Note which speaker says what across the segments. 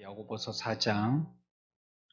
Speaker 1: 야고보서 4장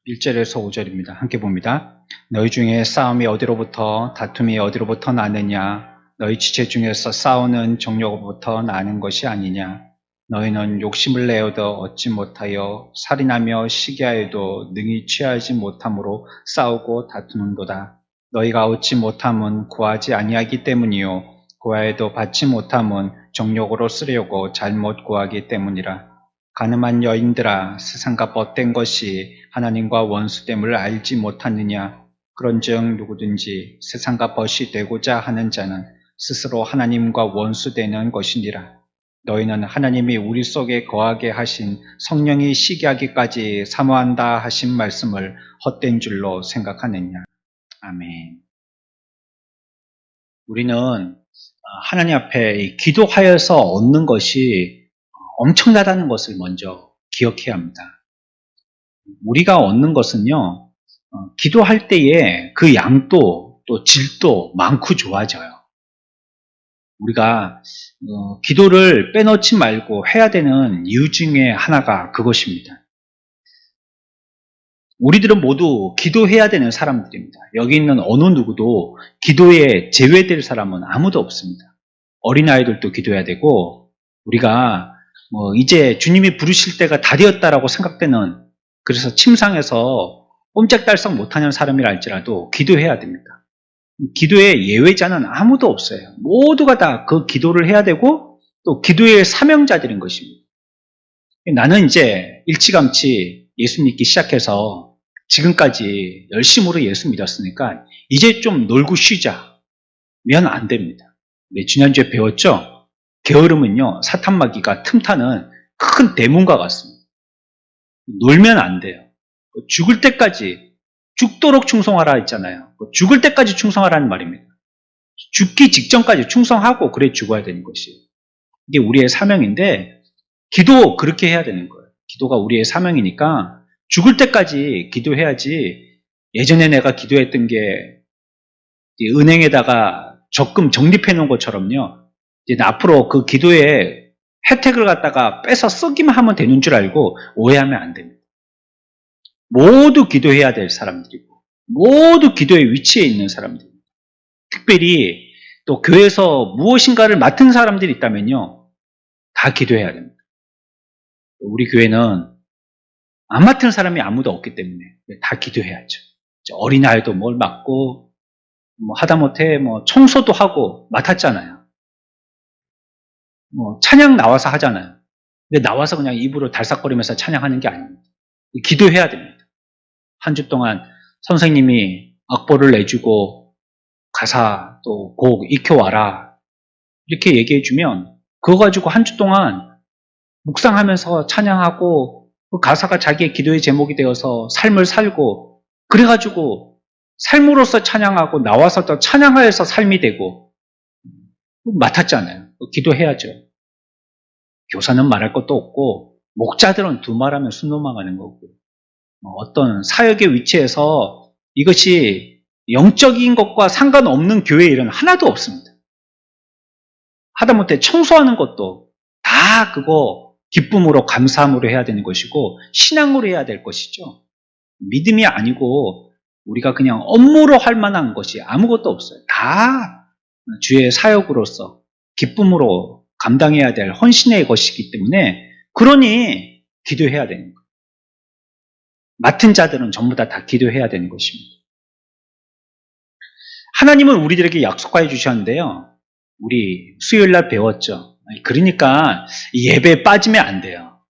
Speaker 1: 1절에서 5절입니다. 함께 봅니다. 너희 중에 싸움이 어디로부터 다툼이 어디로부터 나느냐? 너희 지체 중에서 싸우는 정욕으로부터 나는 것이 아니냐? 너희는 욕심을 내어도 얻지 못하여 살인하며 시기하여도 능히 취하지 못함으로 싸우고 다투는도다. 너희가 얻지 못함은 구하지 아니하기 때문이요 구하여도 받지 못함은 정욕으로 쓰려고 잘못 구하기 때문이라. 가늠한 여인들아, 세상과 벗된 것이 하나님과 원수됨을 알지 못하느냐? 그런즉 누구든지 세상과 벗이 되고자 하는 자는 스스로 하나님과 원수되는 것이니라. 너희는 하나님이 우리 속에 거하게 하신 성령이 시기하기까지 사모한다 하신 말씀을 헛된 줄로 생각하느냐? 아멘. 우리는 하나님 앞에 기도하여서 얻는 것이 엄청나다는 것을 먼저 기억해야 합니다. 우리가 얻는 것은요, 기도할 때에 그 양도 또 질도 많고 좋아져요. 우리가 기도를 빼놓지 말고 해야 되는 이유 중에 하나가 그것입니다. 우리들은 모두 기도해야 되는 사람들입니다. 여기 있는 어느 누구도 기도에 제외될 사람은 아무도 없습니다. 어린아이들도 기도해야 되고, 우리가 이제 주님이 부르실 때가 다 되었다라고 생각되는, 그래서 침상에서 꼼짝달싹 못하는 사람이라 할지라도 기도해야 됩니다. 기도에 예외자는 아무도 없어요. 모두가 다 그 기도를 해야 되고 또 기도의 사명자들인 것입니다. 나는 이제 일찌감치 예수 믿기 시작해서 지금까지 열심으로 예수 믿었으니까 이제 좀 놀고 쉬자 면 안 됩니다. 네, 지난주에 배웠죠? 게으름은요, 사탄마귀가 틈타는 큰 대문과 같습니다. 놀면 안 돼요. 죽을 때까지, 죽도록 충성하라 했잖아요. 죽을 때까지 충성하라는 말입니다. 죽기 직전까지 충성하고 그래 죽어야 되는 것이에요. 이게 우리의 사명인데, 기도 그렇게 해야 되는 거예요. 기도가 우리의 사명이니까 죽을 때까지 기도해야지. 예전에 내가 기도했던 게 은행에다가 적금 적립해 놓은 것처럼요, 이제 앞으로 그 기도의 혜택을 갖다가 뺏어 쓰기만 하면 되는 줄 알고 오해하면 안 됩니다. 모두 기도해야 될 사람들이고, 모두 기도의 위치에 있는 사람들입니다. 특별히 또 교회에서 무엇인가를 맡은 사람들이 있다면요, 다 기도해야 됩니다. 우리 교회는 안 맡은 사람이 아무도 없기 때문에 다 기도해야죠. 어린아이도 뭘 맡고, 하다못해 청소도 하고 맡았잖아요. 찬양 나와서 하잖아요. 근데 나와서 그냥 입으로 달싹거리면서 찬양하는 게 아닙니다. 기도해야 됩니다. 한 주 동안 선생님이 악보를 내주고 가사 또 곡 익혀와라 이렇게 얘기해주면 그거 가지고 한 주 동안 묵상하면서 찬양하고 그 가사가 자기의 기도의 제목이 되어서 삶을 살고, 그래가지고 삶으로서 찬양하고 나와서 또 찬양하여서 삶이 되고 맡았잖아요. 기도해야죠. 교사는 말할 것도 없고 목자들은 두말하면 숨 넘어가는 거고, 어떤 사역의 위치에서 이것이 영적인 것과 상관없는 교회 일은 하나도 없습니다. 하다못해 청소하는 것도 다 그거 기쁨으로 감사함으로 해야 되는 것이고 신앙으로 해야 될 것이죠. 믿음이 아니고 우리가 그냥 업무로 할 만한 것이 아무것도 없어요. 다 주의 사역으로서 기쁨으로 감당해야 될 헌신의 것이기 때문에, 그러니 기도해야 되는 거예요. 맡은 자들은 전부 다 기도해야 되는 것입니다. 하나님은 우리들에게 약속하여 주셨는데요, 우리 수요일날 배웠죠. 그러니까 예배에 빠지면 안 돼요.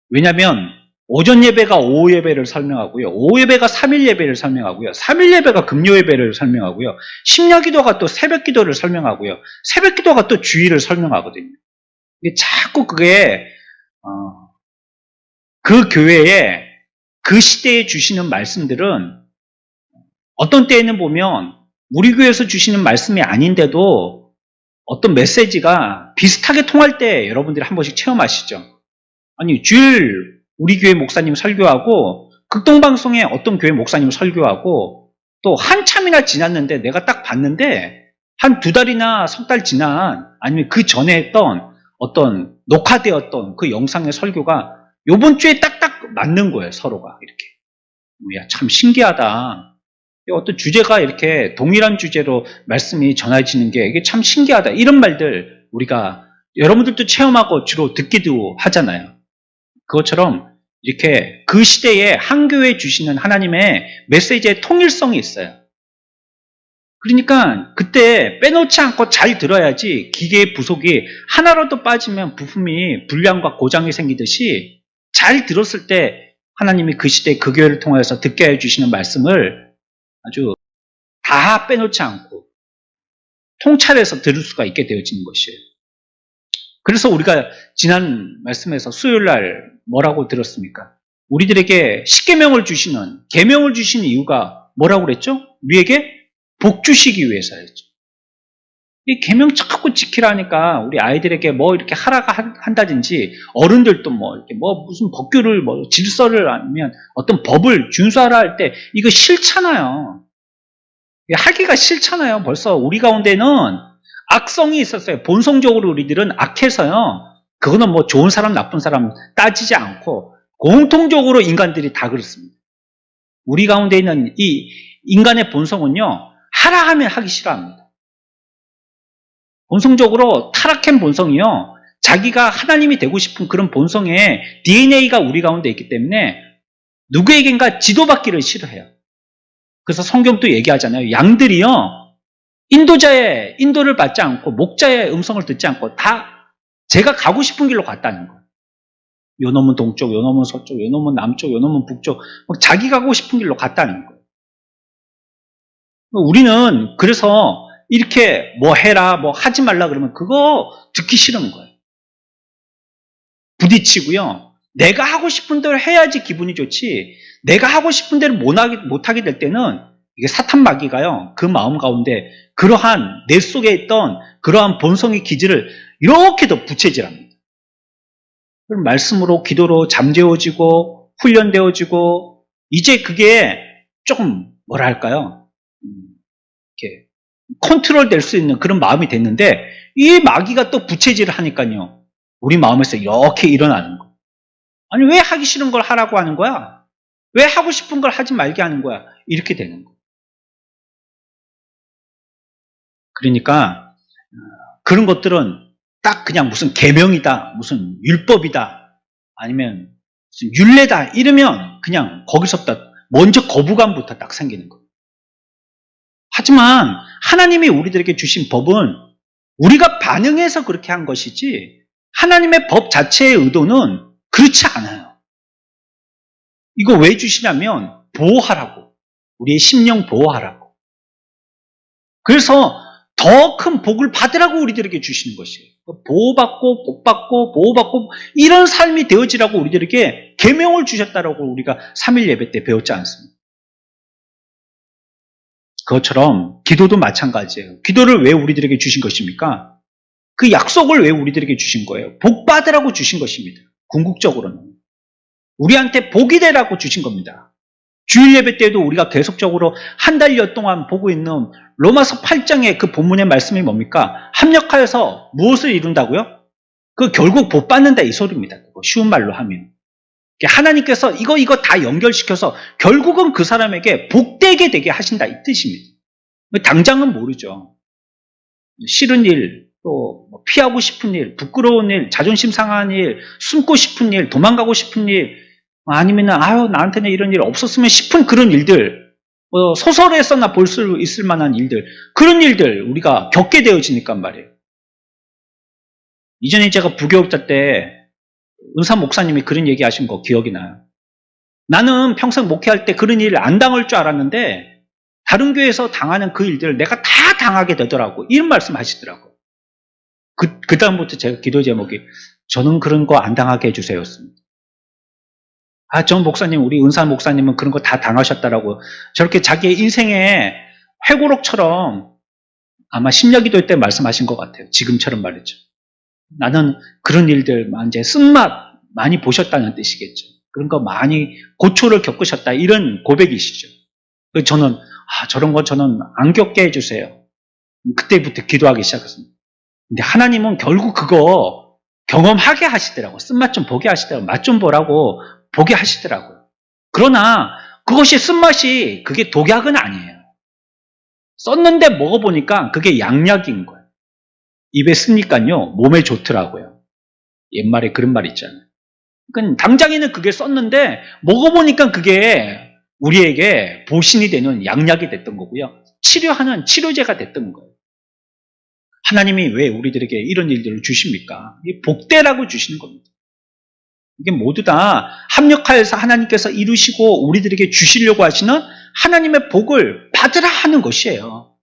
Speaker 1: 왜냐하면 오전 예배가 오후 예배를 설명하고요, 오후 예배가 3일 예배를 설명하고요, 3일 예배가 금요 예배를 설명하고요, 심야기도가 또 새벽 기도를 설명하고요, 새벽 기도가 또 주일을 설명하거든요. 자꾸 그게 그 교회에 그 시대에 주시는 말씀들은 어떤 때에는 보면 우리 교회에서 주시는 말씀이 아닌데도 어떤 메시지가 비슷하게 통할 때 여러분들이 한 번씩 체험하시죠. 아니, 주일 우리 교회 목사님 설교하고 극동방송에 어떤 교회 목사님 설교하고 또 한참이나 지났는데 내가 딱 봤는데 한 2달이나 석 달 지난, 아니면 그 전에 했던 어떤 녹화되었던 그 영상의 설교가 요번 주에 딱딱 맞는 거예요, 서로가. 이렇게. 야, 참 신기하다. 어떤 주제가 이렇게 동일한 주제로 말씀이 전해지는 게 이게 참 신기하다. 이런 말들 우리가 여러분들도 체험하고 주로 듣기도 하잖아요. 그것처럼 이렇게 그 시대에 한 교회에 주시는 하나님의 메시지의 통일성이 있어요. 그러니까 그때 빼놓지 않고 잘 들어야지 기계의 부속이 하나라도 빠지면 부품이 불량과 고장이 생기듯이 잘 들었을 때 하나님이 그 시대 그 교회를 통해서 듣게 해주시는 말씀을 아주 다 빼놓지 않고 통찰해서 들을 수가 있게 되어지는 것이에요. 그래서 우리가 지난 말씀에서 수요일날 뭐라고 들었습니까? 우리들에게 십계명을 주시는, 계명을 주시는 이유가 뭐라고 그랬죠? 우리에게 복 주시기 위해서였죠. 이 계명 자꾸 지키라니까 우리 아이들에게 뭐 이렇게 하라고 한다든지 어른들도 뭐 이렇게 뭐 무슨 법규를 뭐 질서를 아니면 어떤 법을 준수하라 할 때 이거 싫잖아요. 하기가 싫잖아요. 벌써 우리 가운데는 악성이 있었어요. 본성적으로 우리들은 악해서요. 그거는 뭐 좋은 사람 나쁜 사람 따지지 않고 공통적으로 인간들이 다 그렇습니다. 우리 가운데 있는 이 인간의 본성은요. 하라 하면 하기 싫어합니다. 본성적으로 타락한 본성이요. 자기가 하나님이 되고 싶은 그런 본성의 DNA가 우리 가운데 있기 때문에 누구에겐가 지도받기를 싫어해요. 그래서 성경도 얘기하잖아요. 양들이요. 인도자의 인도를 받지 않고 목자의 음성을 듣지 않고 다 제가 가고 싶은 길로 갔다는 거예요. 요 놈은 동쪽, 요 놈은 서쪽, 요 놈은 남쪽, 요 놈은 북쪽. 자기 가고 싶은 길로 갔다는 거예요. 우리는 그래서 이렇게 뭐 해라, 뭐 하지 말라 그러면 그거 듣기 싫은 거예요. 부딪히고요. 내가 하고 싶은 대로 해야지 기분이 좋지. 내가 하고 싶은 대로 못하게 될 때는 이게 사탄 마귀가요. 그 마음 가운데 그러한 내 속에 있던 그러한 본성의 기질을 이렇게 더 부채질합니다. 그럼 말씀으로 기도로 잠재워지고 훈련되어지고 이제 그게 조금 뭐라 할까요? 이렇게 컨트롤 될 수 있는 그런 마음이 됐는데 이 마귀가 또 부채질을 하니까요. 우리 마음에서 이렇게 일어나는 거. 아니 왜 하기 싫은 걸 하라고 하는 거야? 왜 하고 싶은 걸 하지 말게 하는 거야? 이렇게 되는 거. 그러니까 그런 것들은 딱 그냥 무슨 계명이다, 무슨 율법이다, 아니면 무슨 율례다 이러면 그냥 거기서부터 먼저 거부감부터 딱 생기는 거예요. 하지만 하나님이 우리들에게 주신 법은 우리가 반응해서 그렇게 한 것이지 하나님의 법 자체의 의도는 그렇지 않아요. 이거 왜 주시냐면 보호하라고. 우리의 심령 보호하라고. 그래서 더 큰 복을 받으라고 우리들에게 주시는 것이에요. 보호받고 복받고 보호받고 이런 삶이 되어지라고 우리들에게 계명을 주셨다라고 우리가 3일 예배 때 배웠지 않습니까? 그것처럼 기도도 마찬가지예요. 기도를 왜 우리들에게 주신 것입니까? 그 약속을 왜 우리들에게 주신 거예요? 복 받으라고 주신 것입니다. 궁극적으로는. 우리한테 복이 되라고 주신 겁니다. 주일 예배 때도 우리가 계속적으로 한 달여 동안 보고 있는 로마서 8장의 그 본문의 말씀이 뭡니까? 합력하여서 무엇을 이룬다고요? 그 결국 복 받는다 이 소리입니다. 그거 쉬운 말로 하면. 하나님께서 이거 다 연결시켜서 결국은 그 사람에게 복되게 되게 하신다 이 뜻입니다. 당장은 모르죠. 싫은 일, 또 피하고 싶은 일, 부끄러운 일, 자존심 상한 일, 숨고 싶은 일, 도망가고 싶은 일, 아니면 나한테는 이런 일 없었으면 싶은 그런 일들, 소설에서나 볼 수 있을 만한 일들, 그런 일들 우리가 겪게 되어지니까 말이에요. 이전에 제가 부교육자 때 은사 목사님이 그런 얘기 하신 거 기억이 나요. 나는 평생 목회할 때 그런 일 안 당할 줄 알았는데 다른 교회에서 당하는 그 일들을 내가 다 당하게 되더라고. 이런 말씀 하시더라고요. 그 다음부터 제가 기도 제목이 저는 그런 거 안 당하게 해주세요였습니다. 전 목사님, 우리 은사 목사님은 그런 거 다 당하셨다라고 저렇게 자기의 인생의 회고록처럼 아마 심야기도 때 말씀하신 것 같아요. 지금처럼 말이죠. 나는 그런 일들 이제 쓴맛 많이 보셨다는 뜻이겠죠. 그런 거 많이 고초를 겪으셨다 이런 고백이시죠. 그래서 저는 저런 거 저는 안 겪게 해주세요. 그때부터 기도하기 시작했습니다. 근데 하나님은 결국 그거 경험하게 하시더라고. 쓴맛 좀 보게 하시더라고. 맛 좀 보라고 보게 하시더라고요. 그러나 그것이 쓴맛이 그게 독약은 아니에요. 썼는데 먹어보니까 그게 양약인 거예요. 입에 쓰니까요 몸에 좋더라고요. 옛말에 그런 말 있잖아요. 그러니까 당장에는 그게 썼는데 먹어보니까 그게 우리에게 보신이 되는 양약이 됐던 거고요. 치료하는 치료제가 됐던 거예요. 하나님이 왜 우리들에게 이런 일들을 주십니까? 이게 복대라고 주시는 겁니다. 이게 모두 다 합력하여서 하나님께서 이루시고 우리들에게 주시려고 하시는 하나님의 복을 받으라 하는 것이에요.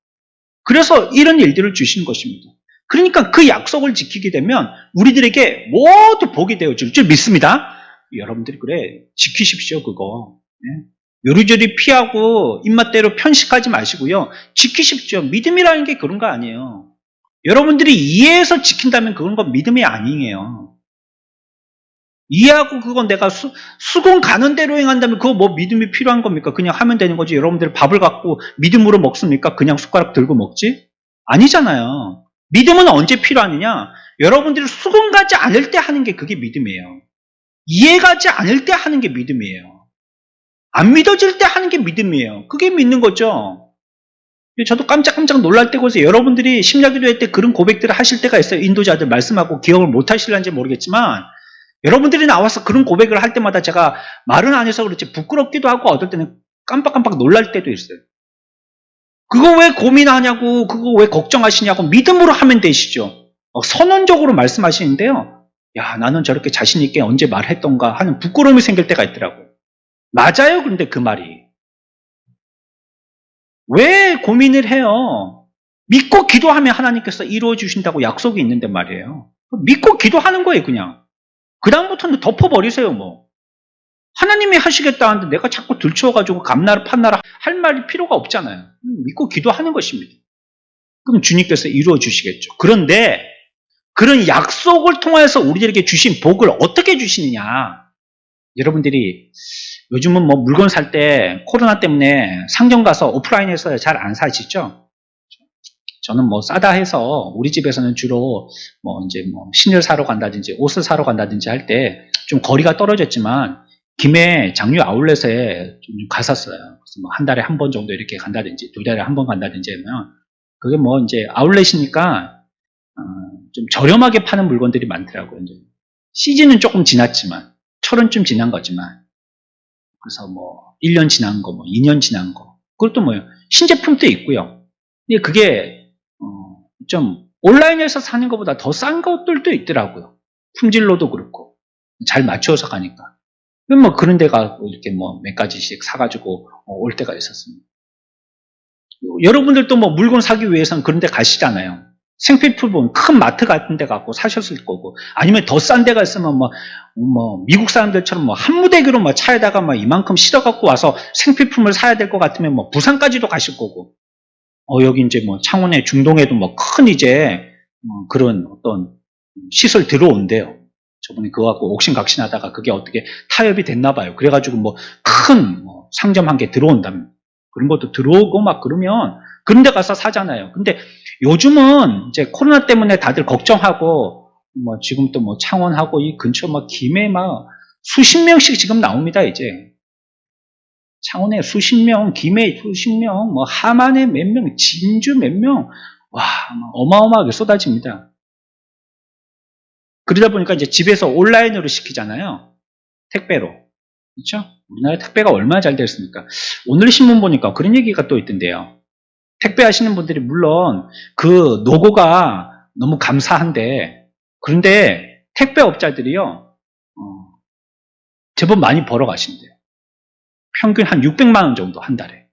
Speaker 1: 그래서 이런 일들을 주시는 것입니다. 그러니까 그 약속을 지키게 되면 우리들에게 모두 복이 되어질 줄 믿습니다. 여러분들이 그래 지키십시오 그거. 요리조리 피하고 입맛대로 편식하지 마시고요. 지키십시오. 믿음이라는 게 그런 거 아니에요. 여러분들이 이해해서 지킨다면 그런 건 믿음이 아니에요. 이해하고 그건 내가 수긍 가는 대로 행한다면 그거 뭐 믿음이 필요한 겁니까? 그냥 하면 되는 거지. 여러분들 밥을 갖고 믿음으로 먹습니까? 그냥 숟가락 들고 먹지? 아니잖아요. 믿음은 언제 필요하느냐? 여러분들이 수긍 가지 않을 때 하는 게 그게 믿음이에요. 이해가지 않을 때 하는 게 믿음이에요. 안 믿어질 때 하는 게 믿음이에요. 그게 믿는 거죠. 저도 깜짝깜짝 놀랄 때가 있어요. 여러분들이 심야기도회 때 그런 고백들을 하실 때가 있어요. 인도자들 말씀하고 기억을 못 하실런지 모르겠지만 여러분들이 나와서 그런 고백을 할 때마다 제가 말은 안 해서 그렇지 부끄럽기도 하고 어떨 때는 깜빡깜빡 놀랄 때도 있어요. 그거 왜 고민하냐고 그거 왜 걱정하시냐고 믿음으로 하면 되시죠. 선언적으로 말씀하시는데요. 야 나는 저렇게 자신 있게 언제 말했던가 하는 부끄러움이 생길 때가 있더라고요. 맞아요. 그런데 그 말이. 왜 고민을 해요? 믿고 기도하면 하나님께서 이루어 주신다고 약속이 있는데 말이에요. 믿고 기도하는 거예요 그냥. 그 다음부터는 덮어버리세요 뭐. 하나님이 하시겠다 하는데 내가 자꾸 들추어가지고 감나라 판나라 할 말이 필요가 없잖아요. 믿고 기도하는 것입니다. 그럼 주님께서 이루어 주시겠죠. 그런데 그런 약속을 통해서 우리들에게 주신 복을 어떻게 주시느냐. 여러분들이 요즘은 뭐 물건 살 때 코로나 때문에 상점 가서 오프라인에서 잘 안 사시죠? 저는 뭐 싸다 해서 우리 집에서는 주로 뭐 이제 뭐 신을 사러 간다든지 옷을 사러 간다든지 할 때 좀 거리가 떨어졌지만 김해 장류 아울렛에 좀 갔었어요. 그래서 뭐 한 달에 한 번 정도 이렇게 간다든지 두 달에 한 번 간다든지 하면 그게 뭐 이제 아울렛이니까 좀 저렴하게 파는 물건들이 많더라고요. 이제 시즌은 조금 지났지만 철은 좀 지난 거지만 그래서 뭐 1년 지난 거, 뭐 2년 지난 거 그것도 뭐예요. 신제품도 있고요. 근데 그게 좀 온라인에서 사는 것보다 더 싼 것들도 있더라고요. 품질로도 그렇고 잘 맞춰서 가니까. 뭐 그런 데가 이렇게 뭐 몇 가지씩 사가지고 올 때가 있었습니다. 여러분들도 뭐 물건 사기 위해서는 그런 데 가시잖아요. 생필품 큰 마트 같은 데 가고 사셨을 거고 아니면 더 싼 데가 있으면 뭐 미국 사람들처럼 뭐 한 무대기로 뭐 차에다가 막 이만큼 실어 갖고 와서 생필품을 사야 될 것 같으면 뭐 부산까지도 가실 거고 여기 이제 뭐 창원에 중동에도 뭐 큰 이제 그런 어떤 시설 들어온대요. 저번에 그거 갖고 옥신각신하다가 그게 어떻게 타협이 됐나 봐요. 그래가지고 뭐 큰 상점 한 개 들어온다면 그런 것도 들어오고 막 그러면 그런 데 가서 사잖아요. 근데 요즘은 이제 코로나 때문에 다들 걱정하고 뭐 지금 또 뭐 창원하고 이 근처 막 김해 막 수십 명씩 지금 나옵니다. 이제 창원에 수십 명, 김해 수십 명, 뭐 함안에 몇 명, 진주 몇 명, 와 어마어마하게 쏟아집니다. 그러다 보니까 이제 집에서 온라인으로 시키잖아요. 택배로. 그렇죠? 우리나라 택배가 얼마나 잘 됐습니까? 오늘 신문 보니까 그런 얘기가 또 있던데요. 택배 하시는 분들이 물론 그 노고가 너무 감사한데 그런데 택배업자들이요. 제법 많이 벌어 가신대요. 평균 한 600만 원 정도 한 달에.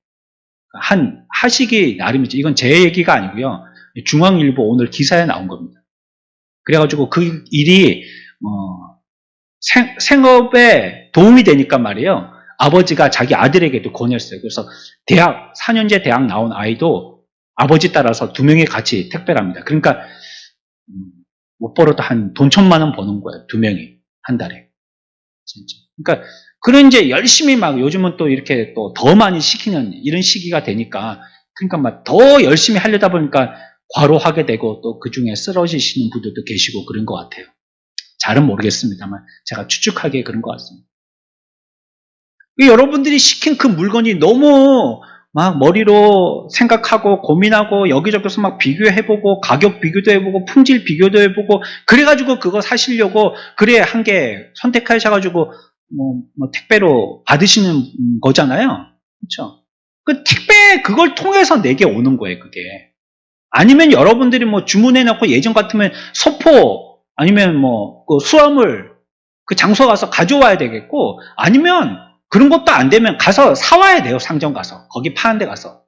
Speaker 1: 하시기 나름이죠. 이건 제 얘기가 아니고요. 중앙일보 오늘 기사에 나온 겁니다. 그래가지고 그 일이 생업에 도움이 되니까 말이에요. 아버지가 자기 아들에게도 권했어요. 그래서 4년제 대학 나온 아이도 아버지 따라서 2명이 같이 택배랍니다. 그러니까 못 벌어도 한 돈 1,000만 원 버는 거예요. 2명이 한 달에. 진짜. 그러니까 그런 이제 열심히 막 요즘은 또 이렇게 또 더 많이 시키는 이런 시기가 되니까 그러니까 막 더 열심히 하려다 보니까 과로하게 되고 또 그 중에 쓰러지시는 분들도 계시고 그런 것 같아요. 잘은 모르겠습니다만 제가 추측하기에 그런 것 같습니다. 여러분들이 시킨 그 물건이 너무 막 머리로 생각하고 고민하고 여기저기서 막 비교해보고 가격 비교도 해보고 품질 비교도 해보고 그래가지고 그거 사시려고 그래 한 개 선택하셔가지고 뭐 택배로 받으시는 거잖아요. 그렇죠? 그 택배 그걸 통해서 내게 오는 거예요. 그게. 아니면 여러분들이 뭐 주문해놓고 예전 같으면 소포 아니면 뭐 그 수화물 그 장소 가서 가져와야 되겠고 아니면 그런 것도 안 되면 가서 사와야 돼요. 상점 가서. 거기 파는 데 가서.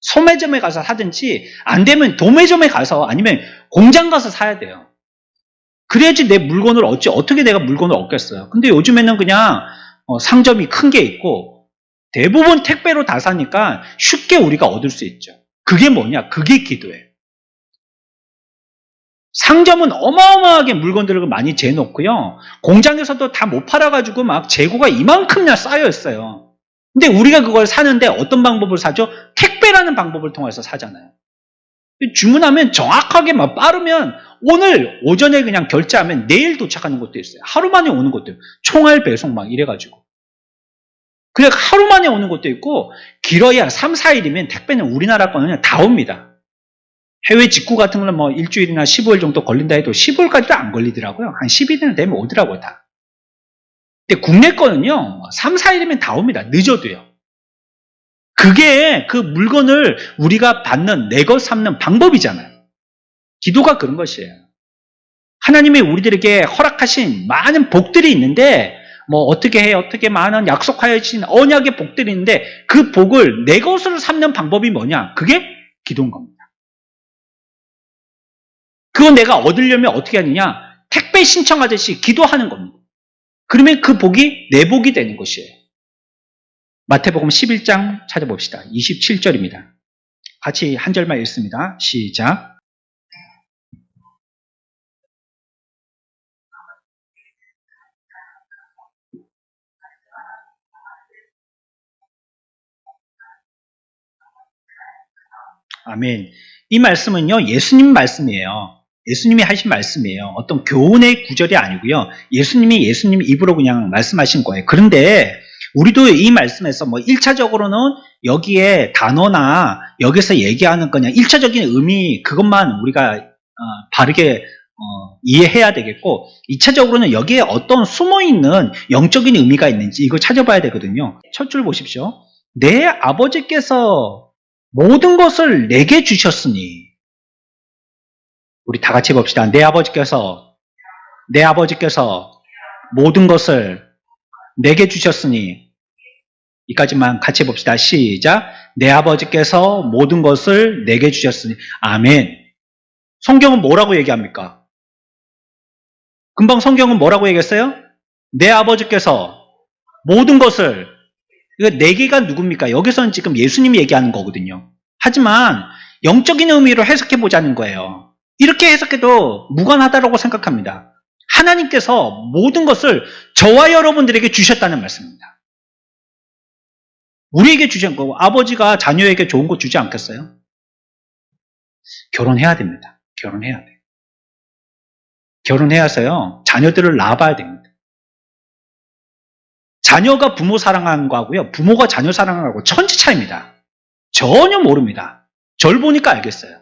Speaker 1: 소매점에 가서 사든지 안 되면 도매점에 가서 아니면 공장 가서 사야 돼요. 그래야지 내 물건을 어떻게 내가 물건을 얻겠어요. 근데 요즘에는 그냥 상점이 큰 게 있고 대부분 택배로 다 사니까 쉽게 우리가 얻을 수 있죠. 그게 뭐냐? 그게 기도예요. 상점은 어마어마하게 물건들을 많이 재놓고요. 공장에서도 다 못 팔아가지고 막 재고가 이만큼이나 쌓여 있어요. 근데 우리가 그걸 사는데 어떤 방법을 사죠? 택배라는 방법을 통해서 사잖아요. 주문하면 정확하게 막 빠르면 오늘 오전에 그냥 결제하면 내일 도착하는 것도 있어요. 하루 만에 오는 것도 있어요. 총알 배송 막 이래가지고. 그래 하루 만에 오는 것도 있고 길어야 3, 4일이면 택배는 우리나라 거는 다 옵니다. 해외 직구 같은 거는 뭐 일주일이나 15일 정도 걸린다 해도 15일까지도 안 걸리더라고요. 한 10일이나 되면 오더라고요, 다. 근데 국내 거는요, 3, 4일이면 다 옵니다. 늦어도요. 그게 그 물건을 우리가 받는, 내 것 삼는 방법이잖아요. 기도가 그런 것이에요. 하나님이 우리들에게 허락하신 많은 복들이 있는데, 뭐 어떻게 해, 어떻게 많은 약속하여진 언약의 복들이 있는데, 그 복을 내 것으로 삼는 방법이 뭐냐? 그게 기도인 겁니다. 그건 내가 얻으려면 어떻게 하느냐? 택배 신청하듯이 기도하는 겁니다. 그러면 그 복이 내 복이 되는 것이에요. 마태복음 11장 찾아봅시다. 27절입니다. 같이 한 절만 읽습니다. 시작. 아멘. 이 말씀은요, 예수님 말씀이에요. 예수님이 하신 말씀이에요. 어떤 교훈의 구절이 아니고요. 예수님이 예수님 입으로 그냥 말씀하신 거예요. 그런데 우리도 이 말씀에서 뭐 1차적으로는 여기에 단어나 여기서 얘기하는 그냥 1차적인 의미 그것만 우리가 바르게 이해해야 되겠고 2차적으로는 여기에 어떤 숨어있는 영적인 의미가 있는지 이걸 찾아봐야 되거든요. 첫 줄 보십시오. 내 아버지께서 모든 것을 내게 주셨으니 우리 다 같이 봅시다. 내 아버지께서 모든 것을 내게 주셨으니 이까지만 같이 봅시다. 시작. 내 아버지께서 모든 것을 내게 주셨으니 아멘. 성경은 뭐라고 얘기합니까? 금방 성경은 뭐라고 얘기했어요? 내 아버지께서 모든 것을 이거 내게가 누굽니까? 여기서는 지금 예수님이 얘기하는 거거든요. 하지만 영적인 의미로 해석해 보자는 거예요. 이렇게 해석해도 무관하다고 생각합니다. 하나님께서 모든 것을 저와 여러분들에게 주셨다는 말씀입니다. 우리에게 주신 거고 아버지가 자녀에게 좋은 거 주지 않겠어요? 결혼해야 됩니다. 결혼해야 돼요. 결혼해야서요. 자녀들을 낳아봐야 됩니다. 자녀가 부모 사랑하는 거하고요. 부모가 자녀 사랑하는 거하고 천지 차이입니다. 전혀 모릅니다. 절 보니까 알겠어요.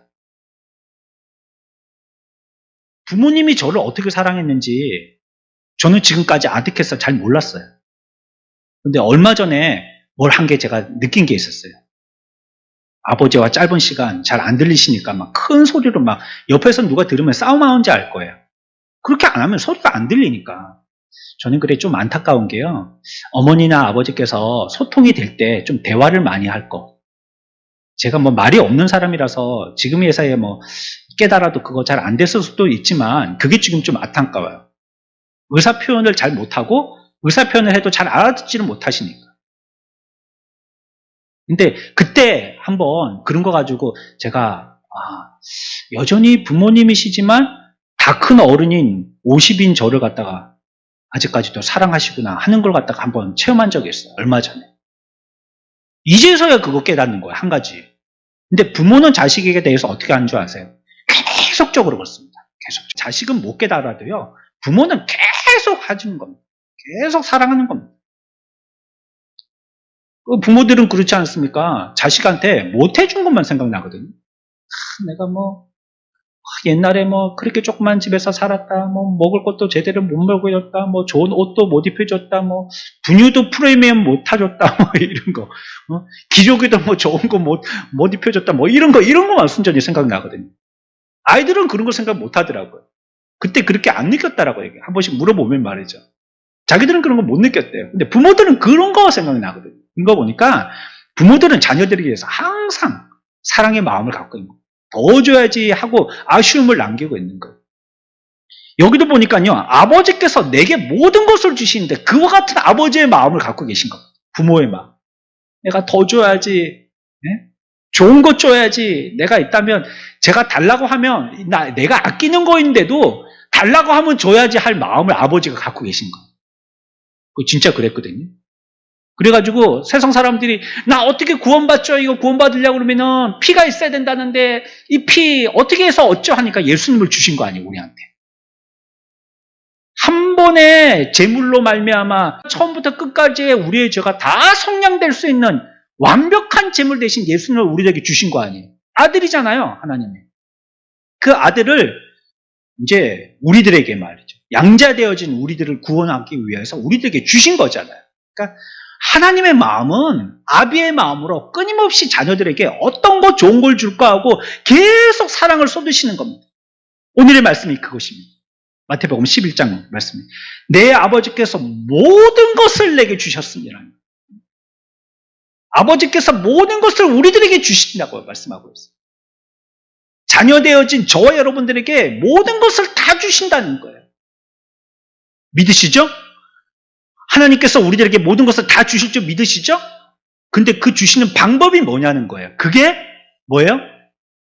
Speaker 1: 부모님이 저를 어떻게 사랑했는지 저는 지금까지 아득해서 잘 몰랐어요. 근데 얼마 전에 뭘 한 게 제가 느낀 게 있었어요. 아버지와 짧은 시간 잘 안 들리시니까 막 큰 소리로 막 옆에서 누가 들으면 싸움하는지 알 거예요. 그렇게 안 하면 소리가 안 들리니까. 저는 그래 좀 안타까운 게요. 어머니나 아버지께서 소통이 될 때 좀 대화를 많이 할 거. 제가 뭐 말이 없는 사람이라서 지금 회사에 뭐 깨달아도 그거 잘 안 됐을 수도 있지만 그게 지금 좀 안타까워요. 의사 표현을 잘 못하고 의사 표현을 해도 잘 알아듣지를 못하시니까. 근데 그때 한번 그런 거 가지고 제가 여전히 부모님이시지만 다 큰 어른인 50인 저를 갖다가 아직까지도 사랑하시구나 하는 걸 갖다가 한번 체험한 적이 있어요. 얼마 전에. 이제서야 그거 깨닫는 거예요. 한 가지. 근데 부모는 자식에게 대해서 어떻게 하는 줄 아세요? 계속적으로 그렇습니다. 계속. 자식은 못 깨달아도요. 부모는 계속 해주는 겁니다. 계속 사랑하는 겁니다. 부모들은 그렇지 않습니까? 자식한테 못해준 것만 생각나거든요. 내가 옛날에 그렇게 조그만 집에서 살았다, 먹을 것도 제대로 못 먹여줬다, 좋은 옷도 못 입혀줬다, 분유도 프리미엄 못 타줬다, 이런 거. 기저귀도 좋은 거 못 입혀줬다, 이런 거만 순전히 생각나거든요. 아이들은 그런 거 생각 못 하더라고요. 그때 그렇게 안 느꼈다라고 얘기해요. 한 번씩 물어보면 말이죠. 자기들은 그런 거 못 느꼈대요. 근데 부모들은 그런 거 생각나거든요. 그거 보니까 부모들은 자녀들에 대해서 항상 사랑의 마음을 갖고 있는 거예요. 더 줘야지 하고 아쉬움을 남기고 있는 거예요. 여기도 보니까요, 아버지께서 내게 모든 것을 주시는데 그와 같은 아버지의 마음을 갖고 계신 겁니다. 부모의 마음. 내가 더 줘야지, 좋은 것 줘야지. 내가 있다면 제가 달라고 하면 내가 아끼는 거인데도 달라고 하면 줘야지 할 마음을 아버지가 갖고 계신 거예요. 진짜 그랬거든요. 그래가지고 세상 사람들이 나 어떻게 구원받죠? 이거 구원받으려고 그러면은 피가 있어야 된다는데 이 피 어떻게 해서 어쩌 하니까 예수님을 주신 거 아니에요, 우리한테. 한 번에 제물로 말미암아 처음부터 끝까지의 우리의 죄가 다 속량될 수 있는 완벽한 제물 대신 예수님을 우리에게 주신 거 아니에요. 아들이잖아요, 하나님이. 그 아들을 이제 우리들에게 말이죠. 양자되어진 우리들을 구원하기 위해서 우리들에게 주신 거잖아요. 그러니까 하나님의 마음은 아비의 마음으로 끊임없이 자녀들에게 어떤 거 좋은 걸 줄까 하고 계속 사랑을 쏟으시는 겁니다. 오늘의 말씀이 그것입니다. 마태복음 11장 말씀입니다. 내 아버지께서 모든 것을 내게 주셨습니다. 아버지께서 모든 것을 우리들에게 주신다고 말씀하고 있어요. 자녀되어진 저와 여러분들에게 모든 것을 다 주신다는 거예요. 믿으시죠? 하나님께서 우리들에게 모든 것을 다 주실 줄 믿으시죠? 근데 그 주시는 방법이 뭐냐는 거예요. 그게 뭐예요?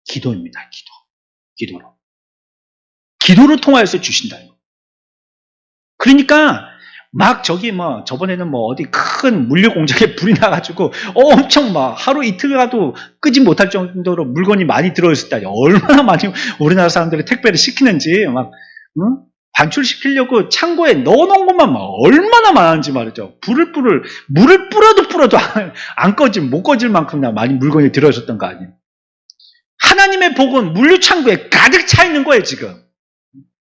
Speaker 1: 기도입니다. 기도로. 기도를 통하여서 주신다는 거예요. 그러니까 저번에는 어디 큰 물류 공장에 불이 나가지고 엄청 하루 이틀 가도 끄지 못할 정도로 물건이 많이 들어있었다니. 얼마나 많이 우리나라 사람들이 택배를 시키는지 반출시키려고 창고에 넣어놓은 것만 얼마나 많은지 말이죠. 물을 뿌려도 못 꺼질 만큼 많이 물건이 들어있었던 거 아니에요. 하나님의 복은 물류창고에 가득 차 있는 거예요, 지금.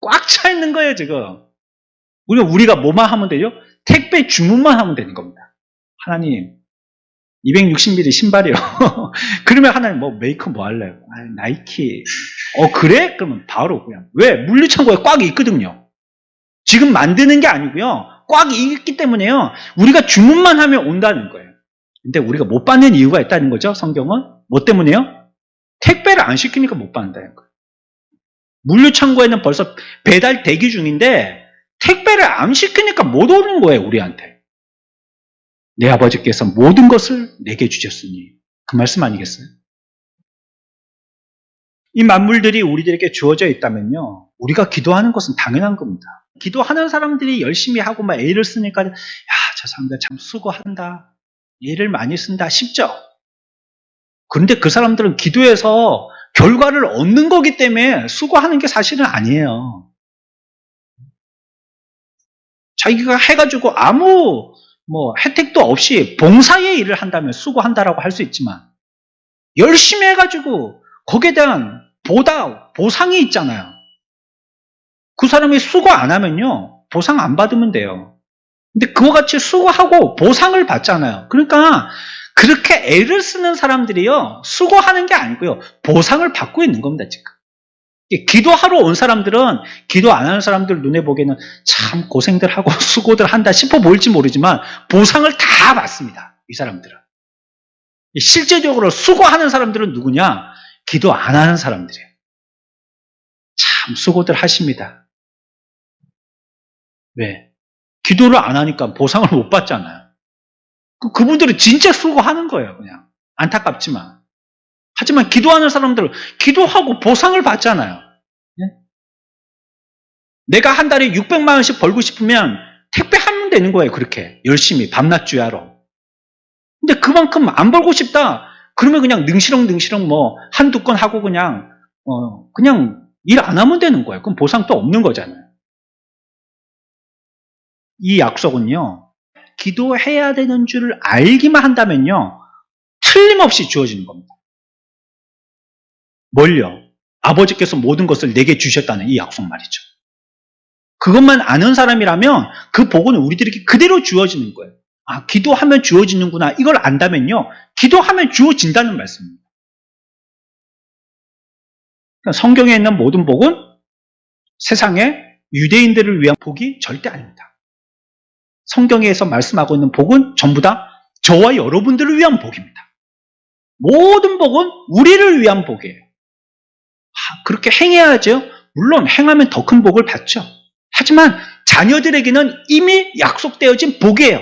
Speaker 1: 꽉 차 있는 거예요, 지금. 우리가 뭐만 하면 돼요? 택배 주문만 하면 되는 겁니다. 하나님, 260mm 신발이요. 그러면 하나님 메이커 할래요? 나이키. 그래? 그러면 바로 그냥. 왜? 물류창고에 꽉 있거든요. 지금 만드는 게 아니고요. 꽉 있기 때문에요. 우리가 주문만 하면 온다는 거예요. 근데 우리가 못 받는 이유가 있다는 거죠, 성경은. 뭐 때문에요? 택배를 안 시키니까 못 받는다는 거예요. 물류창고에는 벌써 배달 대기 중인데 택배를 안 시키니까 못 오는 거예요, 우리한테. 내 아버지께서 모든 것을 내게 주셨으니. 그 말씀 아니겠어요? 이 만물들이 우리들에게 주어져 있다면요, 우리가 기도하는 것은 당연한 겁니다. 기도하는 사람들이 열심히 하고 애를 쓰니까 저 사람들 참 수고한다, 애를 많이 쓴다 싶죠. 그런데 그 사람들은 기도해서 결과를 얻는 거기 때문에 수고하는 게 사실은 아니에요. 자기가 해가지고 아무 혜택도 없이 봉사의 일을 한다면 수고한다라고 할 수 있지만, 열심히 해가지고 거기에 대한 보상이 있잖아요. 그 사람이 수고 안 하면요, 보상 안 받으면 돼요. 근데 그와 같이 수고하고 보상을 받잖아요. 그러니까 그렇게 애를 쓰는 사람들이요, 수고하는 게 아니고요, 보상을 받고 있는 겁니다, 지금. 기도하러 온 사람들은 기도 안 하는 사람들 눈에 보기에는 참 고생들 하고 수고들 한다 싶어 보일지 모르지만 보상을 다 받습니다, 이 사람들은. 실제적으로 수고하는 사람들은 누구냐? 기도 안 하는 사람들이에요. 참 수고들 하십니다. 왜? 기도를 안 하니까 보상을 못 받잖아요. 그분들은 진짜 수고하는 거예요, 그냥. 안타깝지만. 하지만 기도하는 사람들은 기도하고 보상을 받잖아요. 네? 내가 한 달에 600만 원씩 벌고 싶으면 택배하면 되는 거예요, 그렇게. 열심히 밤낮 주야로. 근데 그만큼 안 벌고 싶다. 그러면 그냥 능시렁 한두 건 하고 그냥 일 안 하면 되는 거예요. 그럼 보상 또 없는 거잖아요. 이 약속은요, 기도해야 되는 줄을 알기만 한다면요, 틀림없이 주어지는 겁니다. 뭘요? 아버지께서 모든 것을 내게 주셨다는 이 약속 말이죠. 그것만 아는 사람이라면 그 복은 우리들에게 그대로 주어지는 거예요. 아, 기도하면 주어지는구나. 이걸 안다면요, 기도하면 주어진다는 말씀입니다. 그러니까 성경에 있는 모든 복은 세상의 유대인들을 위한 복이 절대 아닙니다. 성경에서 말씀하고 있는 복은 전부 다 저와 여러분들을 위한 복입니다. 모든 복은 우리를 위한 복이에요. 그렇게 행해야죠. 물론 행하면 더 큰 복을 받죠. 하지만 자녀들에게는 이미 약속되어진 복이에요.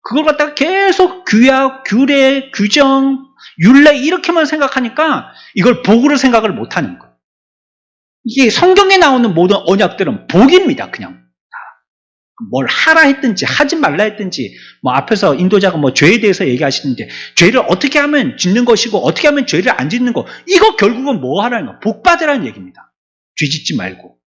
Speaker 1: 그걸 갖다가 계속 규약, 규례, 규정, 율례 이렇게만 생각하니까 이걸 복으로 생각을 못하는 거예요. 이게 성경에 나오는 모든 언약들은 복입니다. 그냥 뭘 하라 했든지 하지 말라 했든지, 뭐 앞에서 인도자가 뭐 죄에 대해서 얘기하시는데 죄를 어떻게 하면 짓는 것이고 어떻게 하면 죄를 안 짓는 거, 이거 결국은 뭐 하라는 거, 복 받으라는 얘기입니다. 죄 짓지 말고.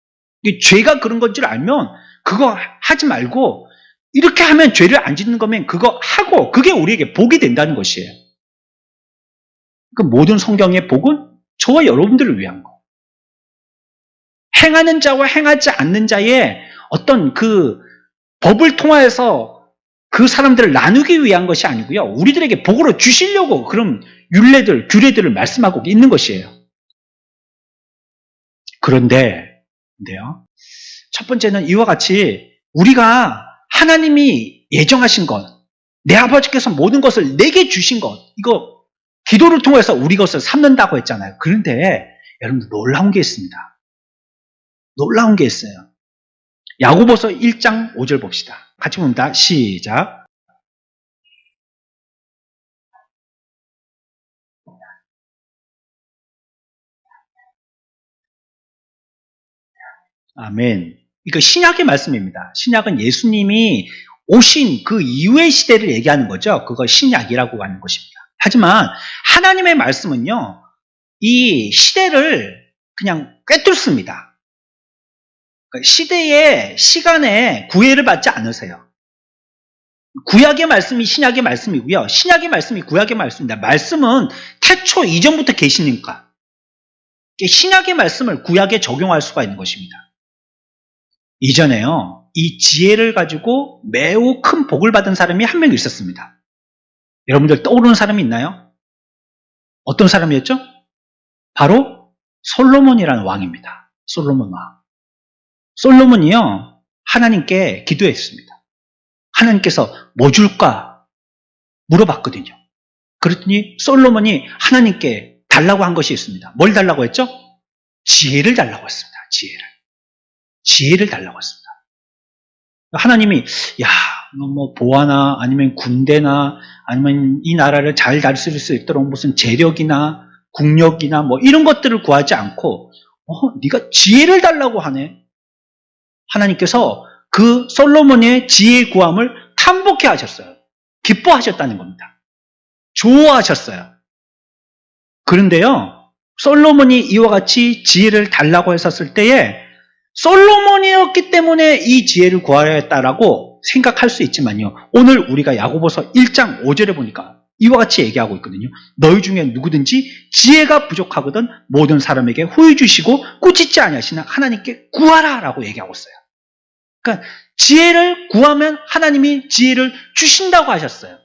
Speaker 1: 죄가 그런 건 줄 알면 그거 하지 말고 이렇게 하면 죄를 안 짓는 거면 그거 하고, 그게 우리에게 복이 된다는 것이에요. 그 모든 성경의 복은 저와 여러분들을 위한 거. 행하는 자와 행하지 않는 자의 어떤 그 법을 통하여서 그 사람들을 나누기 위한 것이 아니고요, 우리들에게 복으로 주시려고 그런 율례들, 규례들을 말씀하고 있는 것이에요. 그런데요, 첫 번째는 이와 같이 우리가 하나님이 예정하신 것, 내 아버지께서 모든 것을 내게 주신 것, 이거 기도를 통해서 우리 것을 삼는다고 했잖아요. 그런데 여러분, 놀라운 게 있습니다. 놀라운 게 있어요. 야고보서 1장 5절 봅시다. 같이 봅니다. 시작. 아멘. 이거 신약의 말씀입니다. 신약은 예수님이 오신 그 이후의 시대를 얘기하는 거죠. 그거 신약이라고 하는 것입니다. 하지만 하나님의 말씀은요, 이 시대를 그냥 꿰뚫습니다. 시대의 시간에 구애를 받지 않으세요. 구약의 말씀이 신약의 말씀이고요, 신약의 말씀이 구약의 말씀입니다. 말씀은 태초 이전부터 계시니까 신약의 말씀을 구약에 적용할 수가 있는 것입니다. 이전에요, 이 지혜를 가지고 매우 큰 복을 받은 사람이 한 명 있었습니다. 여러분들 떠오르는 사람이 있나요? 어떤 사람이었죠? 바로 솔로몬이라는 왕입니다. 솔로몬 왕. 솔로몬이요, 하나님께 기도했습니다. 하나님께서 뭐 줄까 물어봤거든요. 그랬더니 솔로몬이 하나님께 달라고 한 것이 있습니다. 뭘 달라고 했죠? 지혜를 달라고 했습니다. 지혜를 달라고 했습니다. 하나님이, 야, 너 뭐 보아나 아니면 군대나 아니면 이 나라를 잘 다스릴 수 있도록 무슨 재력이나 국력이나 뭐 이런 것들을 구하지 않고 네가 지혜를 달라고 하네. 하나님께서 그 솔로몬의 지혜의 구함을 탐복해 하셨어요. 기뻐하셨다는 겁니다. 좋아하셨어요. 그런데요, 솔로몬이 이와 같이 지혜를 달라고 했었을 때에 솔로몬이었기 때문에 이 지혜를 구하려 했다라고 생각할 수 있지만요, 오늘 우리가 야고보서 1장 5절에 보니까 이와 같이 얘기하고 있거든요. 너희 중에 누구든지 지혜가 부족하거든 모든 사람에게 후히 주시고 꾸짖지 아니하시나 하나님께 구하라 라고 얘기하고 있어요. 그러니까 지혜를 구하면 하나님이 지혜를 주신다고 하셨어요.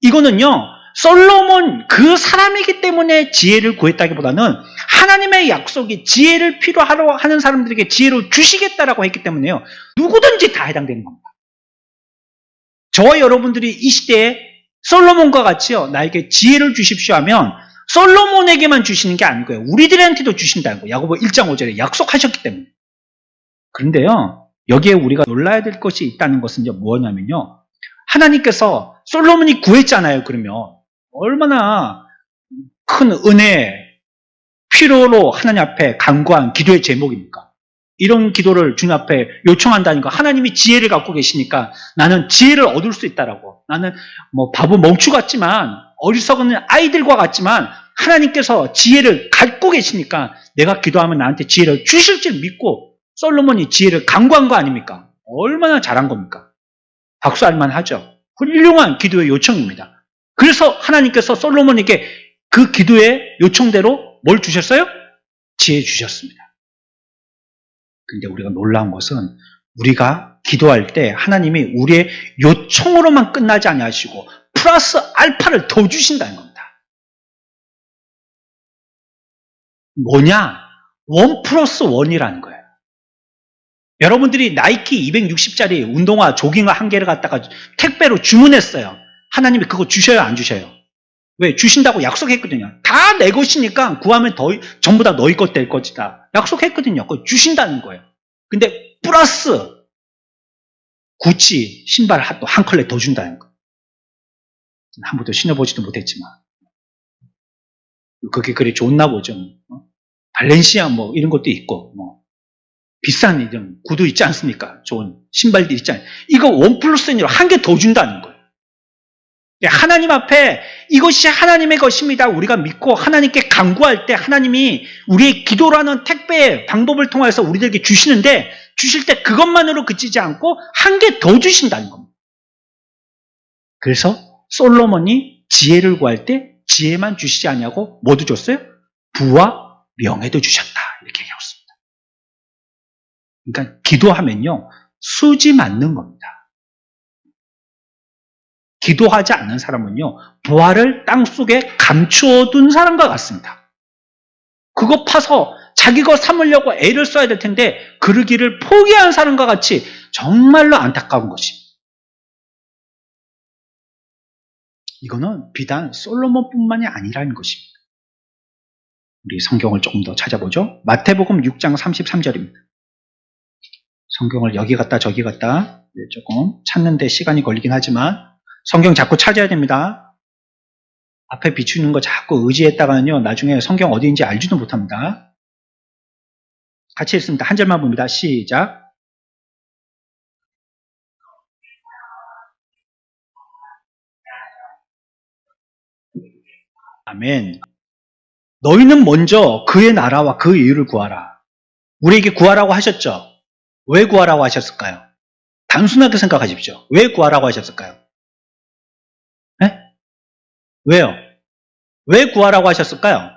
Speaker 1: 이거는요, 솔로몬 그 사람이기 때문에 지혜를 구했다기보다는 하나님의 약속이 지혜를 필요하러 하는 사람들에게 지혜를 주시겠다라고 했기 때문에요, 누구든지 다 해당되는 겁니다. 저와 여러분들이 이 시대에 솔로몬과 같이요, 나에게 지혜를 주십시오 하면 솔로몬에게만 주시는 게 아니고요, 우리들한테도 주신다는 거예요. 야고보 1장 5절에 약속하셨기 때문에. 그런데요, 여기에 우리가 놀라야 될 것이 있다는 것은 이제 뭐냐면요, 하나님께서 솔로몬이 구했잖아요. 그러면 얼마나 큰 은혜, 필요로 하나님 앞에 간구한 기도의 제목입니까? 이런 기도를 주님 앞에 요청한다니까 하나님이 지혜를 갖고 계시니까 나는 지혜를 얻을 수 있다라고. 나는 뭐 바보 멍추 같지만, 어리석은 아이들과 같지만 하나님께서 지혜를 갖고 계시니까 내가 기도하면 나한테 지혜를 주실 줄 믿고 솔로몬이 지혜를 간구한 거 아닙니까? 얼마나 잘한 겁니까? 박수할 하죠. 훌륭한 기도의 요청입니다. 그래서 하나님께서 솔로몬에게 그 기도의 요청대로 뭘 주셨어요? 지혜 주셨습니다. 근데 우리가 놀라운 것은 우리가 기도할 때 하나님이 우리의 요청으로만 끝나지 아니하시고 플러스 알파를 더 주신다는 겁니다. 뭐냐? 1 플러스 1이라는 거예요. 여러분들이 나이키 260짜리 운동화, 조깅화 한 개를 갖다가 택배로 주문했어요. 하나님이 그거 주셔요, 안 주셔요? 왜? 주신다고 약속했거든요. 다 내 것이니까 구하면 전부 다 너희 것 될 것이다. 약속했거든요. 그거 주신다는 거예요. 근데 플러스 구찌 신발 또 한 컬레 더 준다는 거예요. 한 번도 신어보지도 못했지만 그게 그래 좋나 보죠. 발렌시아 뭐 이런 것도 있고 뭐 비싼 이런 구두 있지 않습니까? 좋은 신발들 있잖아요. 이거 1 플러스 1으로 한 개 더 준다는 거예요. 하나님 앞에 이것이 하나님의 것입니다. 우리가 믿고 하나님께 간구할 때 하나님이 우리의 기도라는 택배의 방법을 통해서 우리들에게 주시는데 주실 때 그것만으로 그치지 않고 한 개 더 주신다는 겁니다. 그래서 솔로몬이 지혜를 구할 때 지혜만 주시지 않냐고 뭐도 줬어요? 부와 명예도 주셨다. 이렇게 얘기하고 있습니다. 그러니까 기도하면요. 수지 맞는 겁니다. 기도하지 않는 사람은요. 부활을 땅속에 감추어둔 사람과 같습니다. 그거 파서 자기 거 삼으려고 애를 써야 될 텐데 그러기를 포기한 사람과 같이 정말로 안타까운 것입니다. 이거는 비단 솔로몬뿐만이 아니라는 것입니다. 우리 성경을 조금 더 찾아보죠. 마태복음 6장 33절입니다. 성경을 여기 갔다 저기 갔다 조금 찾는데 시간이 걸리긴 하지만 성경 자꾸 찾아야 됩니다. 앞에 비추는 거 자꾸 의지했다가는요. 나중에 성경 어디인지 알지도 못합니다. 같이 읽습니다. 한 절만 봅니다. 시작. 아멘. 너희는 먼저 그의 나라와 그 의를 구하라. 우리에게 구하라고 하셨죠? 왜 구하라고 하셨을까요? 단순하게 생각하십시오. 왜 구하라고 하셨을까요? 네? 왜요? 왜 구하라고 하셨을까요?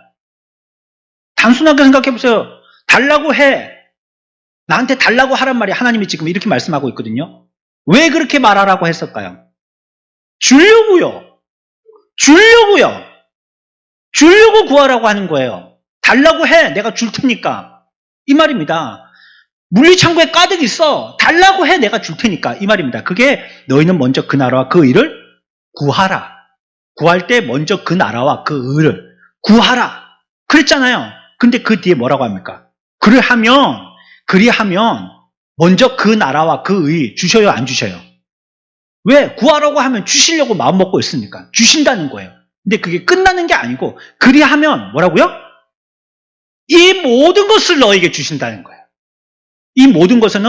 Speaker 1: 단순하게 생각해보세요. 달라고 해. 나한테 달라고 하란 말이 하나님이 지금 이렇게 말씀하고 있거든요. 왜 그렇게 말하라고 했을까요? 주려고요. 주려고요. 주려고 구하라고 하는 거예요. 달라고 해. 내가 줄 테니까. 이 말입니다. 물리창고에 가득 있어. 달라고 해. 내가 줄 테니까. 이 말입니다. 그게 너희는 먼저 그 나라와 그 의를 구하라. 구할 때 먼저 그 나라와 그 의를 구하라. 그랬잖아요. 근데 그 뒤에 뭐라고 합니까? 그리하면 먼저 그 나라와 그 의 주셔요, 안 주셔요? 왜? 구하라고 하면 주시려고 마음 먹고 있으니까. 주신다는 거예요. 근데 그게 끝나는 게 아니고 그리하면 뭐라고요? 이 모든 것을 너에게 주신다는 거예요. 이 모든 것은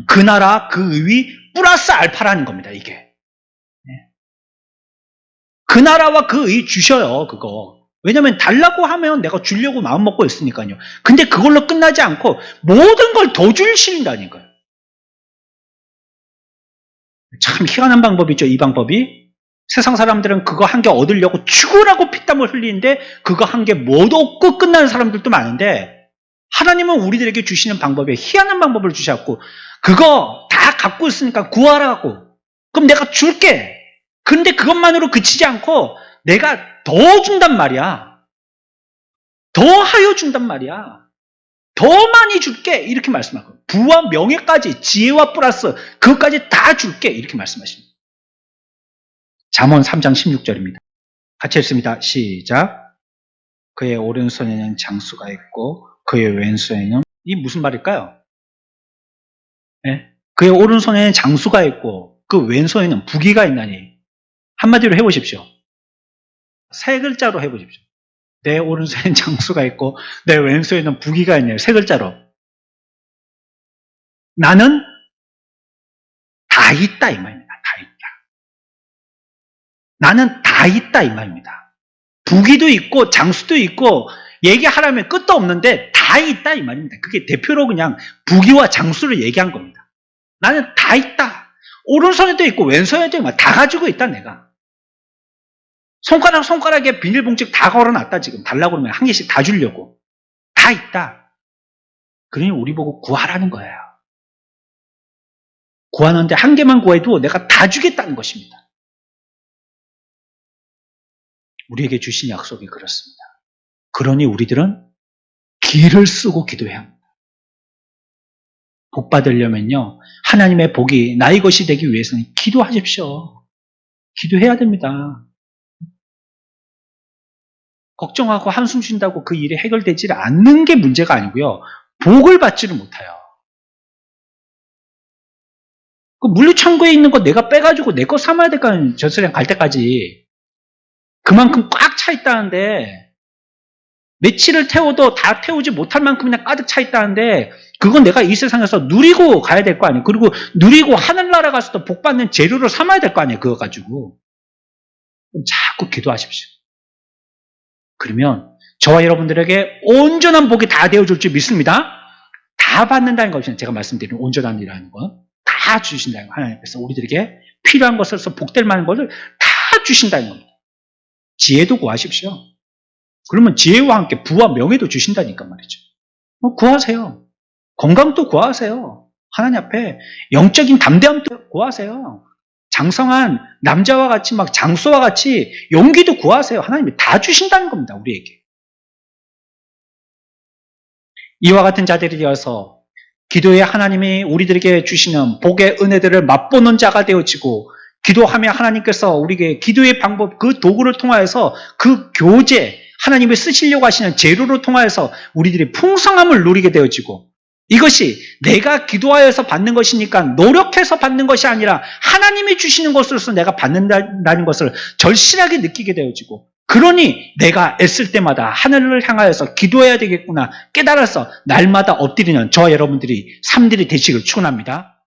Speaker 1: 그 나라 그 의의 플러스 알파라는 겁니다. 이게. 그 나라와 그 의 주셔요. 그거. 왜냐면 달라고 하면 내가 주려고 마음 먹고 있으니까요. 근데 그걸로 끝나지 않고 모든 걸 더 주신다니까요. 참 희한한 방법이죠. 이 방법이. 세상 사람들은 그거 한 개 얻으려고 죽으라고 피땀을 흘리는데 그거 한 개 못 얻고 끝나는 사람들도 많은데 하나님은 우리들에게 주시는 방법에 희한한 방법을 주셨고 그거 다 갖고 있으니까 구하라고. 그럼 내가 줄게. 근데 그것만으로 그치지 않고 내가 더 준단 말이야. 더 하여 준단 말이야. 더 많이 줄게. 이렇게 말씀하고 부와 명예까지 지혜와 플러스 그것까지 다 줄게. 이렇게 말씀하십니다. 잠언 3장 16절입니다. 같이 읽습니다. 시작. 그의 오른손에는 장수가 있고 그의 왼손에는 이 무슨 말일까요? 네? 그의 오른손에는 장수가 있고 그 왼손에는 부귀가 있나니 한마디로 해보십시오. 세 글자로 해보십시오. 내 오른손에는 장수가 있고 내 왼손에는 부귀가 있네요. 세 글자로. 나는 다 있다 이 말입니다. 다 있다. 나는 다 있다 이 말입니다. 부귀도 있고 장수도 있고 얘기하라면 끝도 없는데 다 있다 이 말입니다. 그게 대표로 그냥 부귀와 장수를 얘기한 겁니다. 나는 다 있다. 오른손에도 있고 왼손에도 있고 다 가지고 있다 내가. 손가락에 비닐봉지 다 걸어놨다 지금. 달라고 그러면 한 개씩 다 주려고. 다 있다. 그러니 우리 보고 구하라는 거예요. 구하는데 한 개만 구해도 내가 다 주겠다는 것입니다. 우리에게 주신 약속이 그렇습니다. 그러니 우리들은 기를 쓰고 기도해야 합니다. 복 받으려면요, 하나님의 복이 나의 것이 되기 위해서는 기도하십시오. 기도해야 됩니다. 걱정하고 한숨 쉰다고 그 일이 해결되지 않는 게 문제가 아니고요, 복을 받지를 못해요. 그 물류창고에 있는 거 내가 빼가지고 내 거 삼아야 될 거 아니에요. 저수령 갈 때까지. 그만큼 꽉 차 있다는데, 며칠을 태워도 다 태우지 못할 만큼 그냥 가득 차 있다는데, 그건 내가 이 세상에서 누리고 가야 될 거 아니에요. 그리고 누리고 하늘나라 가서도 복 받는 재료로 삼아야 될 거 아니에요. 그거 가지고. 자꾸 기도하십시오. 그러면 저와 여러분들에게 온전한 복이 다 되어줄 줄 믿습니다. 다 받는다는 것이 제가 말씀드린 온전한 일이라는 것. 다 주신다는 거. 하나님께서 우리들에게 필요한 것에서 복될 만한 것을 다 주신다는 겁니다. 지혜도 구하십시오. 그러면 지혜와 함께 부와 명예도 주신다니까 말이죠. 구하세요. 건강도 구하세요. 하나님 앞에 영적인 담대함도 구하세요. 장성한 남자와 같이 막 장수와 같이 용기도 구하세요. 하나님이 다 주신다는 겁니다. 우리에게. 이와 같은 자들이 되어서 기도에 하나님이 우리들에게 주시는 복의 은혜들을 맛보는 자가 되어지고, 기도하며 하나님께서 우리에게 기도의 방법, 그 도구를 통하여서 그 교제, 하나님이 쓰시려고 하시는 재료를 통하여서 우리들이 풍성함을 누리게 되어지고, 이것이 내가 기도하여서 받는 것이니까 노력해서 받는 것이 아니라 하나님이 주시는 것으로서 내가 받는다는 것을 절실하게 느끼게 되어지고, 그러니 내가 애쓸 때마다 하늘을 향하여서 기도해야 되겠구나 깨달아서 날마다 엎드리는 저와 여러분들이 삶들이 되시길 축원합니다.